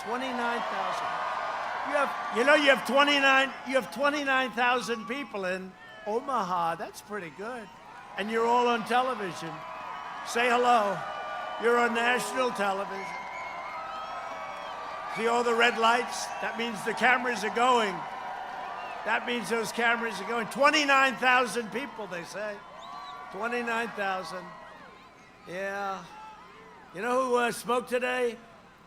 29,000. You have 29,000 people in Omaha. That's pretty good. And you're all on television. Say hello. You're on national television. See all the red lights? That means the cameras are going. That means those cameras are going. 29,000 people, they say. 29,000. Yeah. You know who spoke today?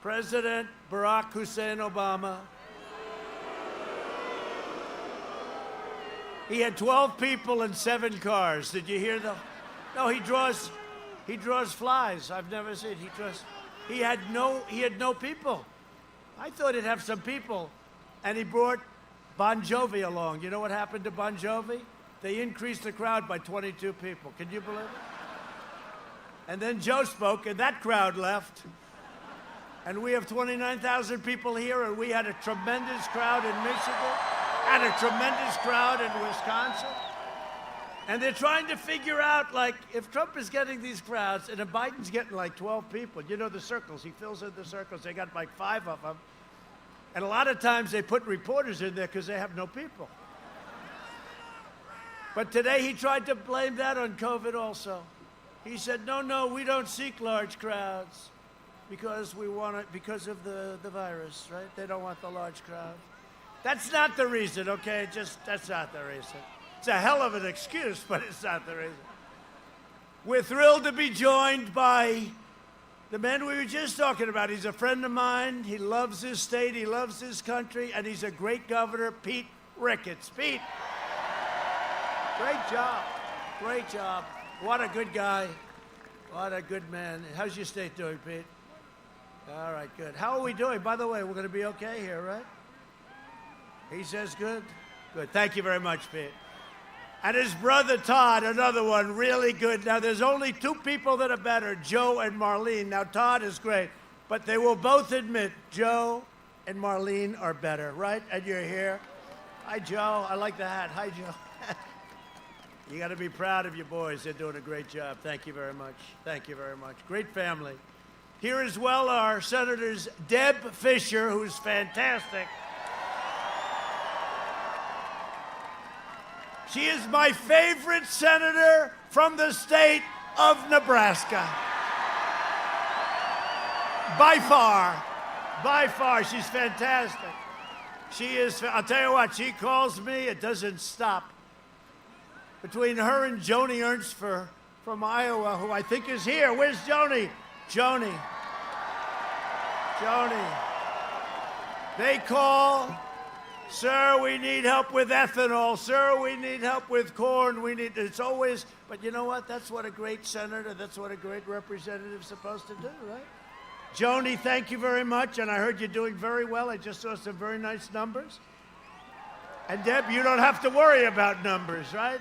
President Barack Hussein Obama. He had 12 people and 7 cars. Did you hear them? No, he draws flies. I've never seen. He had no people. I thought he'd have some people, and he brought Bon Jovi along. You know what happened to Bon Jovi? They increased the crowd by 22 people. Can you believe it? And then Joe spoke, and that crowd left. And we have 29,000 people here, and we had a tremendous crowd in Michigan, and a tremendous crowd in Wisconsin. And they're trying to figure out, like, if Trump is getting these crowds, and if Biden's getting like 12 people, you know the circles, he fills in the circles, they got like 5 of them. And a lot of times they put reporters in there because they have no people. But today he tried to blame that on COVID also. He said, no, we don't seek large crowds because because of the virus, right? They don't want the large crowd. That's not the reason, okay? That's not the reason. It's a hell of an excuse, but it's not the reason. We're thrilled to be joined by the man we were just talking about. He's a friend of mine. He loves his state. He loves his country. And he's a great governor, Pete Ricketts. Pete, great job. Great job. What a good guy. What a good man. How's your state doing, Pete? All right, good. How are we doing? By the way, we're going to be okay here, right? He says good? Good. Thank you very much, Pete. And his brother Todd, another one, really good. Now, there's only 2 people that are better, Joe and Marlene. Now, Todd is great, but they will both admit Joe and Marlene are better, right? And you're here. Hi, Joe. I like the hat. Hi, Joe. You got to be proud of your boys. They're doing a great job. Thank you very much. Thank you very much. Great family. Here as well are Senators Deb Fischer, who's fantastic. She is my favorite senator from the state of Nebraska. By far. By far. She's fantastic. She is, I'll tell you what, she calls me, it doesn't stop. Between her and Joni Ernst from Iowa, who I think is here. Where's Joni? Joni. They call. Sir, we need help with ethanol. Sir, we need help with corn. It's always, but you know what? That's what a great senator, that's what a great representative is supposed to do, right? Joni, thank you very much. And I heard you're doing very well. I just saw some very nice numbers. And Deb, you don't have to worry about numbers, right?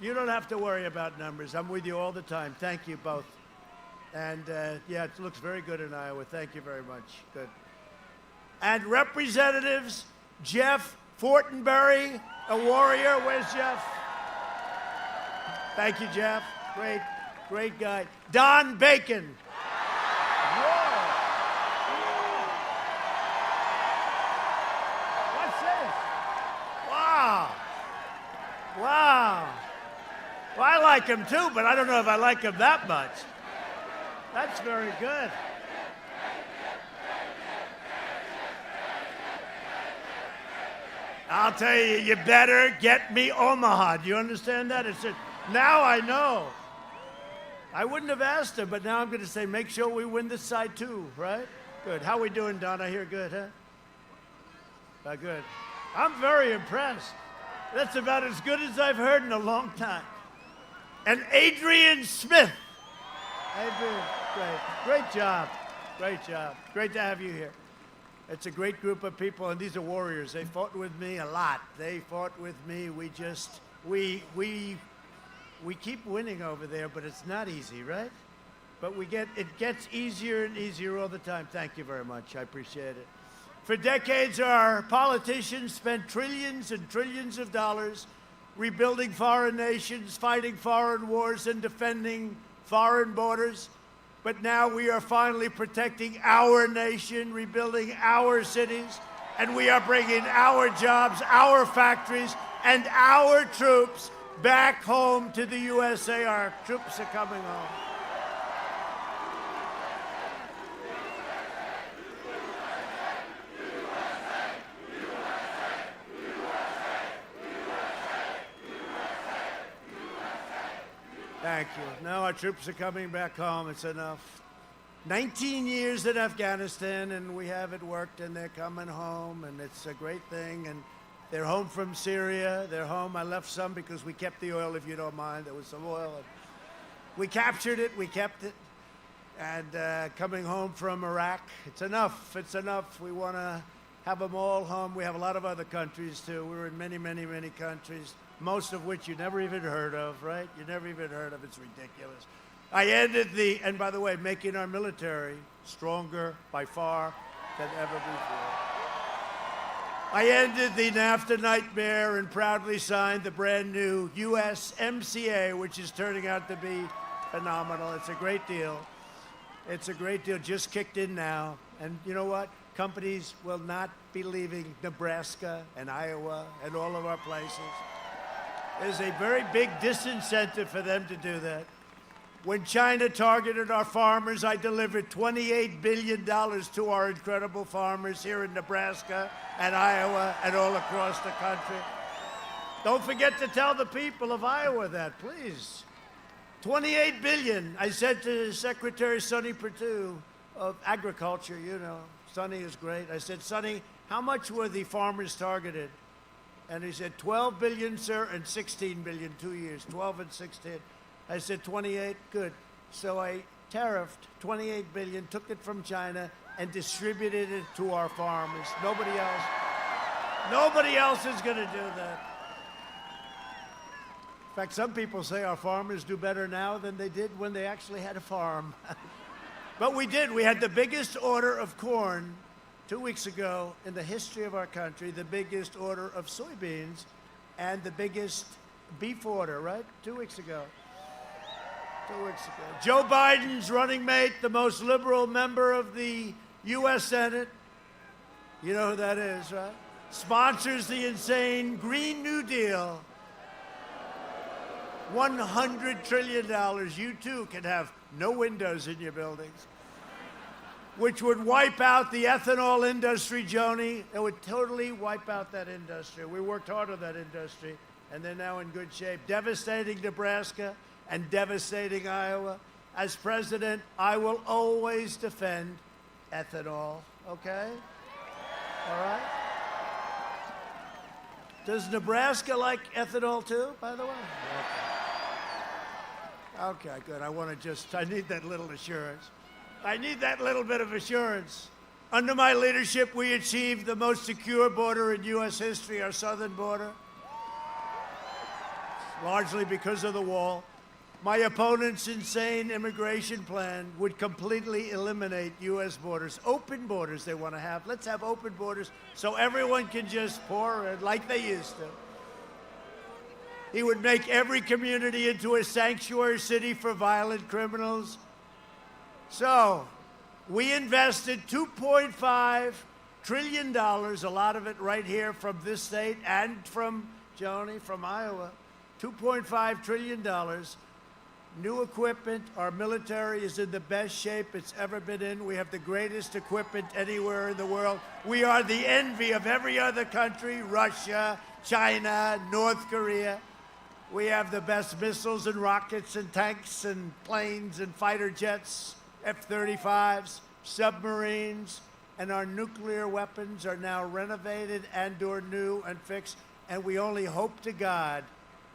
You don't have to worry about numbers. I'm with you all the time. Thank you both. And yeah, it looks very good in Iowa. Thank you very much. Good. And Representatives Jeff Fortenberry, a warrior. Where's Jeff? Thank you, Jeff. Great guy. Don Bacon. Whoa. What's this? Wow. Well, I like him too, but I don't know if I like him that much. That's very good. I'll tell you, you better get me Omaha. Do you understand that? Now I know. I wouldn't have asked him, but now I'm going to say, make sure we win this side too, right? Good. How we doing, Don? I hear good, huh? Good. I'm very impressed. That's about as good as I've heard in a long time. And Adrian Smith. Adrian, great job. Great to have you here. It's a great group of people, and these are warriors. They fought with me a lot. They fought with me. We keep winning over there, but it's not easy, right? But it gets easier and easier all the time. Thank you very much. I appreciate it. For decades, our politicians spent trillions and trillions of dollars rebuilding foreign nations, fighting foreign wars, and defending foreign borders. But now we are finally protecting our nation, rebuilding our cities, and we are bringing our jobs, our factories, and our troops back home to the USA. Our troops are coming home. Thank you. Now our troops are coming back home. It's enough. 19 years in Afghanistan, and we have it worked, and they're coming home, and it's a great thing. And they're home from Syria. They're home. I left some because we kept the oil, if you don't mind. There was some oil. And we captured it. We kept it. And coming home from Iraq, it's enough. It's enough. We want to have them all home. We have a lot of other countries, too. We're in many, many, many countries, most of which you never even heard of, right? You never even heard of. It's ridiculous. I ended and by the way, making our military stronger by far than ever before. I ended the NAFTA nightmare and proudly signed the brand new USMCA, which is turning out to be phenomenal. It's a great deal. It's a great deal, just kicked in now. And you know what? Companies will not be leaving Nebraska and Iowa and all of our places. There's a very big disincentive for them to do that. When China targeted our farmers, I delivered $28 billion to our incredible farmers here in Nebraska and Iowa and all across the country. Don't forget to tell the people of Iowa that, please. $28 billion. I said to Secretary Sonny Perdue of Agriculture, you know, Sonny is great. I said, Sonny, how much were the farmers targeted? And he said, 12 billion, sir, and 16 billion, 2 years, 12 and 16. I said, 28, good. So I tariffed 28 billion, took it from China, and distributed it to our farmers. Nobody else is going to do that. In fact, some people say our farmers do better now than they did when they actually had a farm. But we did. We had the biggest order of corn 2 weeks ago in the history of our country, the biggest order of soybeans, and the biggest beef order, right? 2 weeks ago. 2 weeks ago. Joe Biden's running mate, the most liberal member of the U.S. Senate, you know who that is, right? Sponsors the insane Green New Deal. $100 trillion. You too can have no windows in your buildings, which would wipe out the ethanol industry, Joni. It would totally wipe out that industry. We worked hard on that industry, and they're now in good shape. Devastating Nebraska and devastating Iowa. As president, I will always defend ethanol, okay? All right? Does Nebraska like ethanol too, by the way? Okay, good. I need that little assurance. I need that little bit of assurance. Under my leadership, we achieved the most secure border in U.S. history, our southern border, largely because of the wall. My opponent's insane immigration plan would completely eliminate U.S. borders. Open borders they want to have. Let's have open borders so everyone can just pour in like they used to. He would make every community into a sanctuary city for violent criminals. So, we invested $2.5 trillion, a lot of it right here from this state and from, Joni, from Iowa. $2.5 trillion. New equipment. Our military is in the best shape it's ever been in. We have the greatest equipment anywhere in the world. We are the envy of every other country, Russia, China, North Korea. We have the best missiles and rockets and tanks and planes and fighter jets, F-35s, submarines, and our nuclear weapons are now renovated and/or new and fixed, and we only hope to God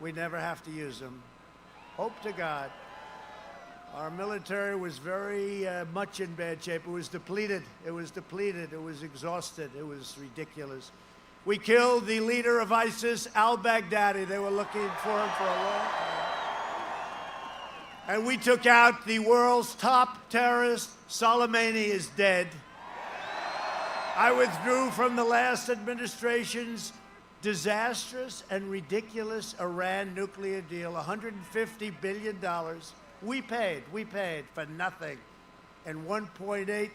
we never have to use them. Hope to God. Our military was very much in bad shape. It was depleted. It was depleted. It was exhausted. It was ridiculous. We killed the leader of ISIS, al-Baghdadi. They were looking for him for a long time. And we took out the world's top terrorist. Soleimani is dead. I withdrew from the last administration's disastrous and ridiculous Iran nuclear deal, $150 billion. We paid for nothing. and $1.8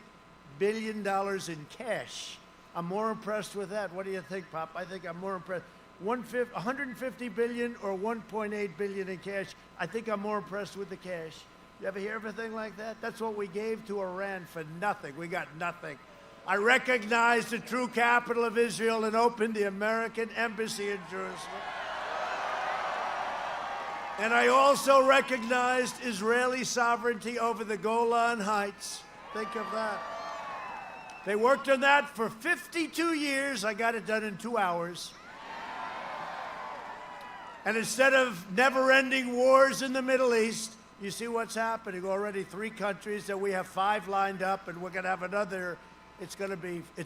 billion in cash. I'm more impressed with that. What do you think, Pop? I think I'm more impressed. 150 billion or 1.8 billion in cash. I think I'm more impressed with the cash. You ever hear of a thing like that? That's what we gave to Iran for nothing. We got nothing. I recognized the true capital of Israel and opened the American embassy in Jerusalem. And I also recognized Israeli sovereignty over the Golan Heights. Think of that. They worked on that for 52 years. I got it done in 2 hours. And instead of never-ending wars in the Middle East, you see what's happening. Already 3 countries, and we have 5 lined up, and we're going to have another. It's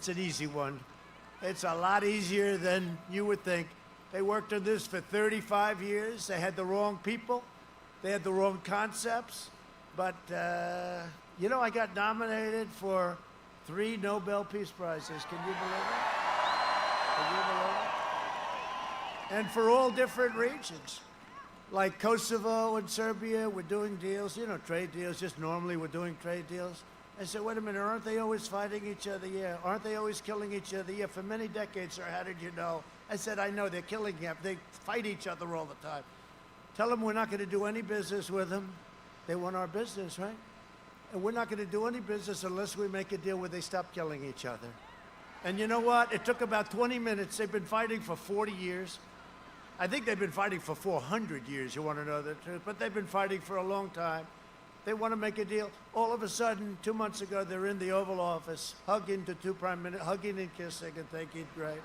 an easy one. It's a lot easier than you would think. They worked on this for 35 years. They had the wrong people. They had the wrong concepts. But, I got nominated for 3 Nobel Peace Prizes. Can you believe it? Can you believe it? And for all different regions. Like Kosovo and Serbia, we're doing deals, trade deals. Just normally we're doing trade deals. I said, wait a minute, aren't they always fighting each other? Yeah. Aren't they always killing each other? Yeah. For many decades, sir, how did you know? I said, I know, they're killing them. They fight each other all the time. Tell them we're not going to do any business with them. They want our business, right? And we're not going to do any business unless we make a deal where they stop killing each other. And you know what? It took about 20 minutes. They've been fighting for 40 years. I think they've been fighting for 400 years, you want to know the truth, but they've been fighting for a long time. They want to make a deal. All of a sudden, 2 months ago, they're in the Oval Office, hugging the 2 prime ministers, hugging and kissing and thinking, great.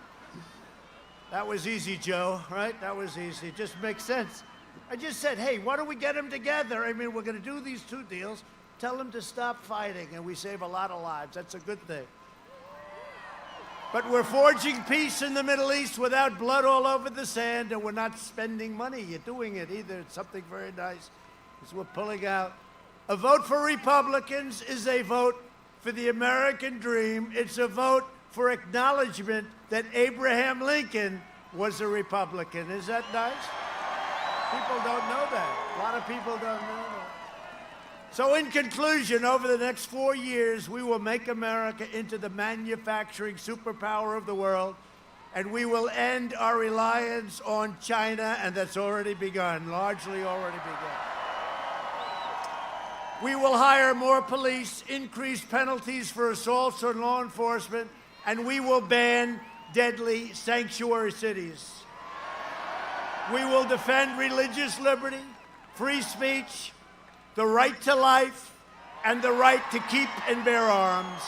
That was easy, Joe, right? That was easy. It just makes sense. I just said, hey, why don't we get them together? I mean, we're going to do these 2 deals, tell them to stop fighting, and we save a lot of lives. That's a good thing. But we're forging peace in the Middle East without blood all over the sand, and we're not spending money. You're doing it either. It's something very nice. It's we're pulling out. A vote for Republicans is a vote for the American dream. It's a vote for acknowledgement that Abraham Lincoln was a Republican. Is that nice? People don't know that. A lot of people don't know that. So in conclusion, over the next 4 years, we will make America into the manufacturing superpower of the world, and we will end our reliance on China, and that's already begun, largely already begun. We will hire more police, increase penalties for assaults on law enforcement, and we will ban deadly sanctuary cities. We will defend religious liberty, free speech, the right to life, and the right to keep and bear arms.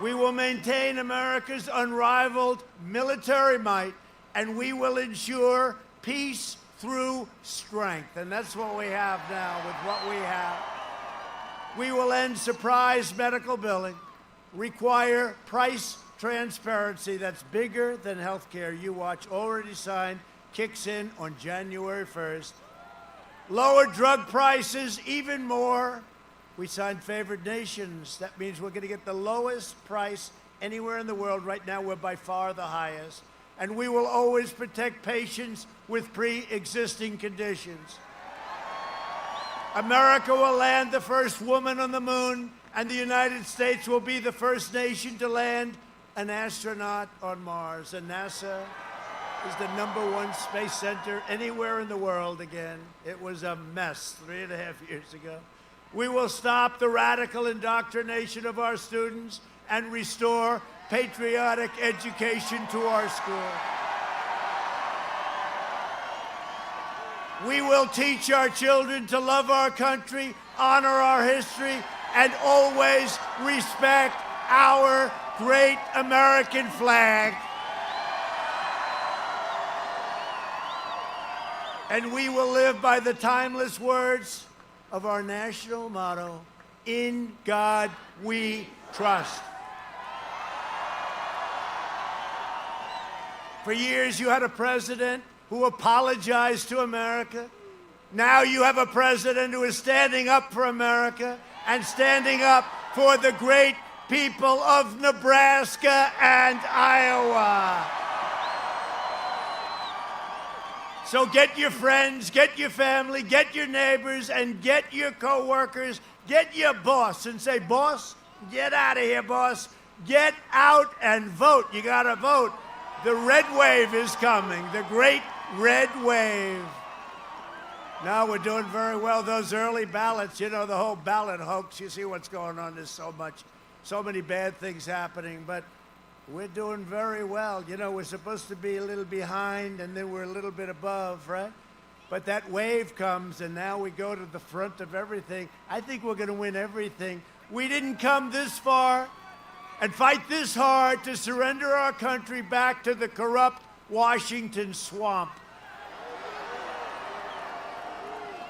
We will maintain America's unrivaled military might, and we will ensure peace through strength. And that's what we have now with what we have. We will end surprise medical billing, require price transparency that's bigger than health care. You watch, already signed, kicks in on January 1st. Lower drug prices even more. We signed favored nations. That means we're going to get the lowest price anywhere in the world. Right now, we're by far the highest. And we will always protect patients with pre-existing conditions. America will land the first woman on the moon, and the United States will be the first nation to land an astronaut on Mars. And NASA is the #1 space center anywhere in the world again. It was a mess 3.5 years ago. We will stop the radical indoctrination of our students and restore patriotic education to our school. We will teach our children to love our country, honor our history, and always respect our great American flag. And we will live by the timeless words of our national motto, "In God we trust." For years, you had a president who apologized to America. Now you have a president who is standing up for America and standing up for the great people of Nebraska and Iowa. So get your friends, get your family, get your neighbors, and get your coworkers, get your boss, and say, boss, get out of here, boss. Get out and vote. You got to vote. The red wave is coming, the great red wave. Now we're doing very well. Those early ballots, you know, the whole ballot hoax, you see what's going on. There's so many bad things happening, but we're doing very well. You know, we're supposed to be a little behind, and then we're a little bit above, right? But that wave comes, and now we go to the front of everything. I think we're going to win everything. We didn't come this far and fight this hard to surrender our country back to the corrupt Washington swamp.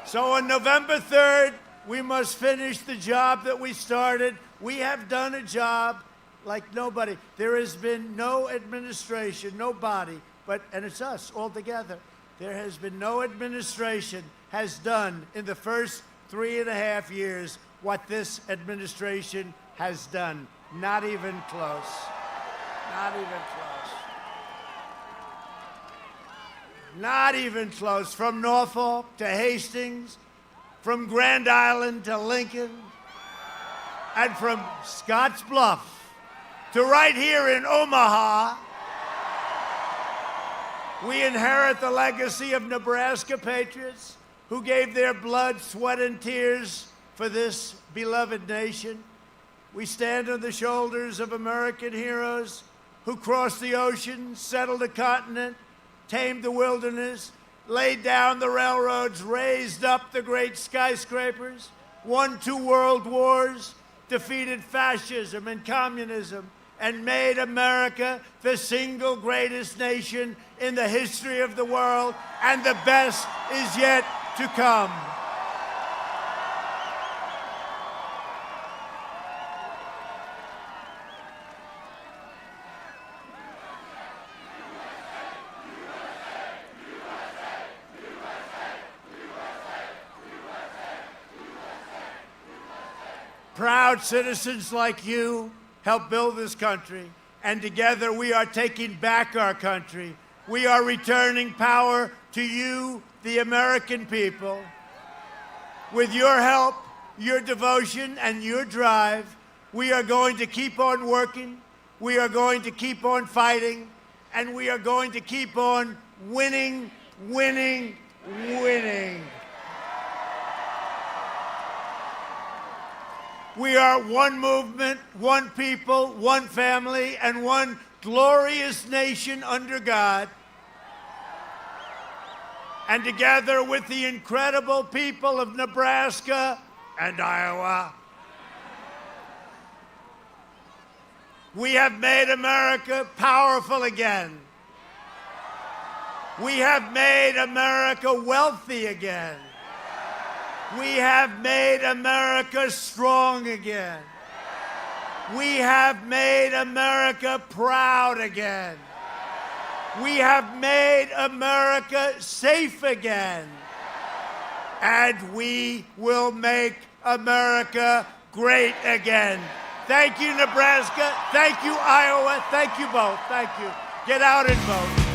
So on November 3rd, we must finish the job that we started. We have done a job like nobody. There has been no administration, nobody, and it's us all together. There has been no administration has done in the first 3.5 years what this administration has done. Not even close. Not even close. Not even close. From Norfolk to Hastings, from Grand Island to Lincoln, and from Scotts Bluff to right here in Omaha, we inherit the legacy of Nebraska patriots who gave their blood, sweat, and tears for this beloved nation. We stand on the shoulders of American heroes who crossed the ocean, settled a continent, tamed the wilderness, laid down the railroads, raised up the great skyscrapers, won 2 world wars, defeated fascism and communism, and made America the single greatest nation in the history of the world, and the best is yet to come. Proud citizens like you help build this country, and together we are taking back our country. We are returning power to you, the American people. With your help, your devotion, and your drive, we are going to keep on working, we are going to keep on fighting, and we are going to keep on winning, winning, winning. We are one movement, one people, one family, and one glorious nation under God. And together with the incredible people of Nebraska and Iowa, we have made America powerful again. We have made America wealthy again. We have made America strong again. We have made America proud again. We have made America safe again. And we will make America great again. Thank you, Nebraska. Thank you, Iowa. Thank you both. Thank you. Get out and vote.